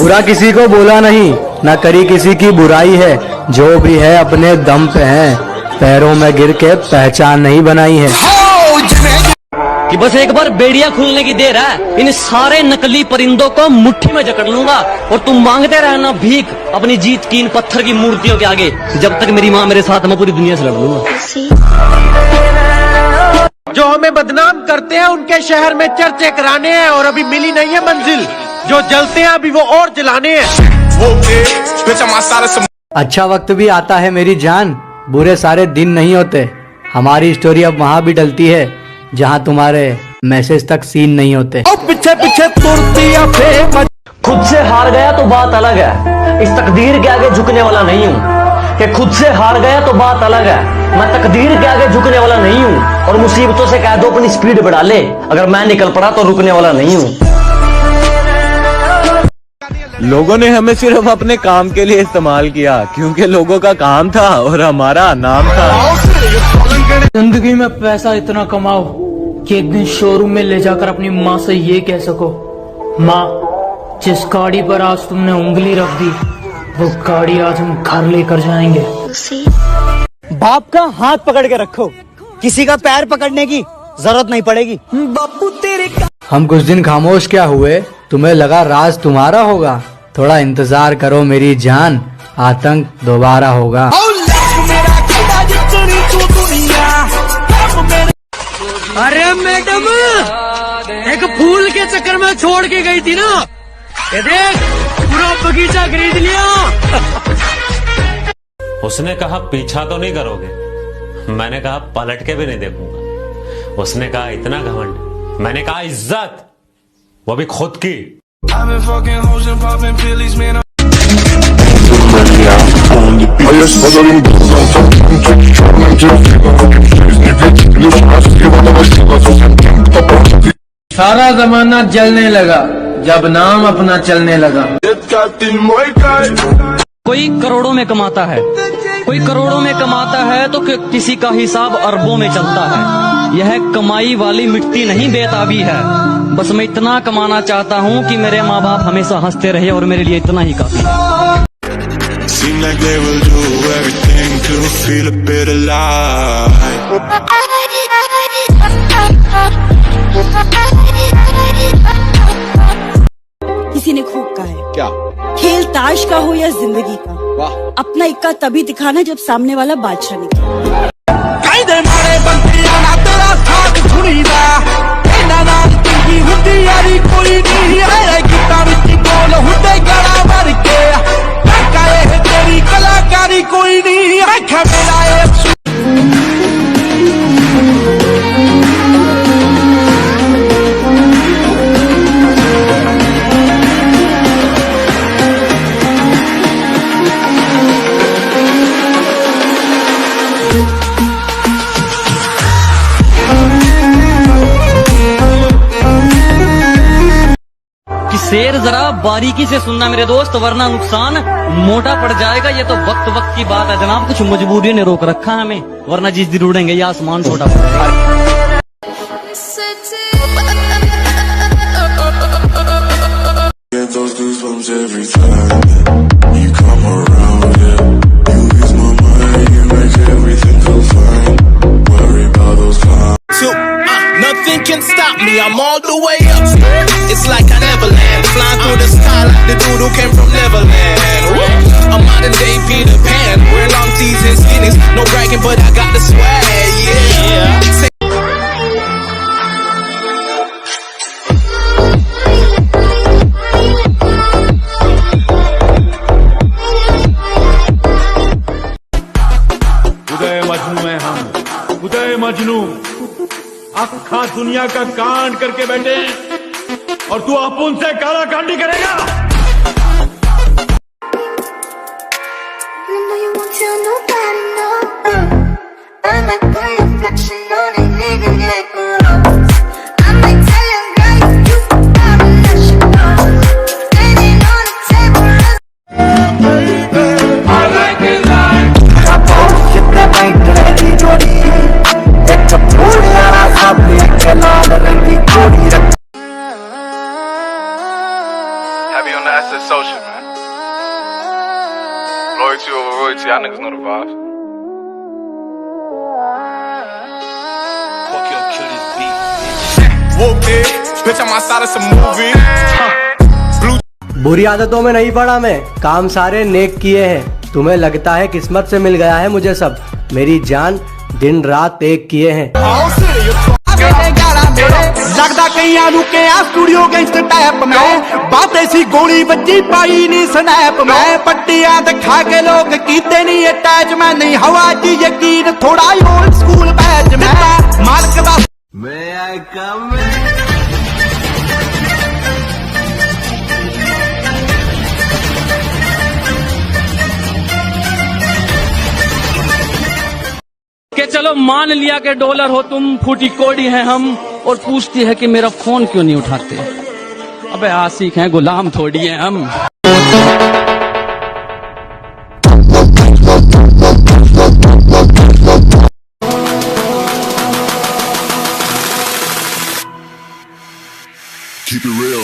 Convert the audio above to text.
बुरा किसी को बोला नहीं, ना करी किसी की बुराई है, जो भी है अपने दम पे है, पैरों में गिर के पहचान नहीं बनाई है। कि बस एक बार बेड़िया खुलने की देर है, इन सारे नकली परिंदों को मुट्ठी में जकड़ लूंगा और तुम मांगते रहना भीख अपनी जीत की इन पत्थर की मूर्तियों के आगे, जब तक मेरी माँ मेरे साथ, मैं पूरी दुनिया से लड़ लूंगा। जो हमें बदनाम करते हैं उनके शहर में चर्चे कराने हैं और अभी मिली नहीं है मंजिल, जो जलते हैं अभी वो और जलाने हैं। अच्छा वक्त भी आता है मेरी जान, बुरे सारे दिन नहीं होते। हमारी स्टोरी अब वहाँ भी डलती है जहाँ तुम्हारे मैसेज तक सीन नहीं होते। पीछे पीछे खुद से हार गया तो बात अलग है, इस तकदीर के आगे झुकने वाला नहीं हूँ। कि खुद से हार गया तो बात अलग है, मैं तकदीर के आगे झुकने वाला नहीं हूँ। और मुसीबतों से कह दो अपनी स्पीड बढ़ा ले, अगर मैं निकल पड़ा तो रुकने वाला नहीं हूँ। लोगों ने हमें सिर्फ अपने काम के लिए इस्तेमाल किया, क्योंकि लोगों का काम था और हमारा नाम था। जिंदगी में पैसा इतना कमाओ कि एक दिन शोरूम में ले जाकर अपनी माँ से ये कह सको, माँ जिस गाड़ी पर आज तुमने उंगली रख दी, वो गाड़ी आज हम घर लेकर जाएंगे। बाप का हाथ पकड़ के रखो, किसी का पैर पकड़ने की जरूरत नहीं पड़ेगी। बापू तेरे हम कुछ दिन खामोश क्या हुए, तुम्हें लगा राज तुम्हारा होगा, थोड़ा इंतजार करो मेरी जान, आतंक दोबारा होगा। अरे मैडम, एक फूल के चक्कर में छोड़ के गई थी ना, ये देख पूरा बगीचा खरीद लिया। उसने कहा पीछा तो नहीं करोगे, मैंने कहा पलट के भी नहीं देखूंगा। उसने कहा इतना घमंड, मैंने कहा इज्जत, वो भी खुद की। सारा जमाना जलने लगा जब नाम अपना चलने लगा। कोई करोड़ों में कमाता है, कोई करोड़ों में कमाता है तो किसी का हिसाब अरबों में चलता है। यह कमाई वाली मिट्टी नहीं बेताबी है, बस मैं इतना कमाना चाहता हूँ कि मेरे माँ बाप हमेशा हंसते रहे, और मेरे लिए इतना ही काफी है। किसी ने खूब कहा है, क्या खेल ताश का हो या जिंदगी का, अपना इक्का तभी दिखाना जब सामने वाला बादशाह निकले। कोई नहीं शेर जरा बारीकी से सुनना मेरे दोस्त, वरना नुकसान मोटा पड़ जाएगा। ये तो वक्त वक्त की बात है जनाब, कुछ मजबूरियों ने रोक रखा है हमें, वरना जिस दिन उड़ेंगे ये आसमान छोटा पड़ जाएगा। Nothing can stop me, I'm all the way up. It's like I never land, flying through the sky like the dude who came from Neverland. A modern day Peter Pan, wearing long tees and skinnies, no bragging but I got the swag, yeah. उदय मजनू में हम, उदय मजनू अखा दुनिया का कांड करके बैठे और तू अपुन से काला कांडी करेगा। Have you told you, man. Loyalty over royalty. Y'all niggas know the vibes. Fuck your kill this beat. Whoop it. Bitch, I'm outside of some movie. बुरी आदतों में नहीं पड़ा मैं, काम सारे नेक किए हैं। तुम्हें लगता है किस्मत से मिल गया है मुझे सब, मेरी जान दिन रात एक किए हैं। लगता कहीं रुके स्टूडियो गैंगस्टर टाइप में, बात ऐसी गोली बच्ची पाई नहीं स्नैप में, पट्टियां दिखा के लोग कीते नहीं अटैच में, नहीं हवा जी यकीन थोड़ा ओल्ड स्कूल बैच में, मालिक दा कि चलो मान लिया कि डॉलर हो तुम, फूटी कोड़ी है हम, और पूछती है कि मेरा फोन क्यों नहीं उठाते। अबे आशिक हैं, गुलाम थोड़ी हैं हम। Keep it real.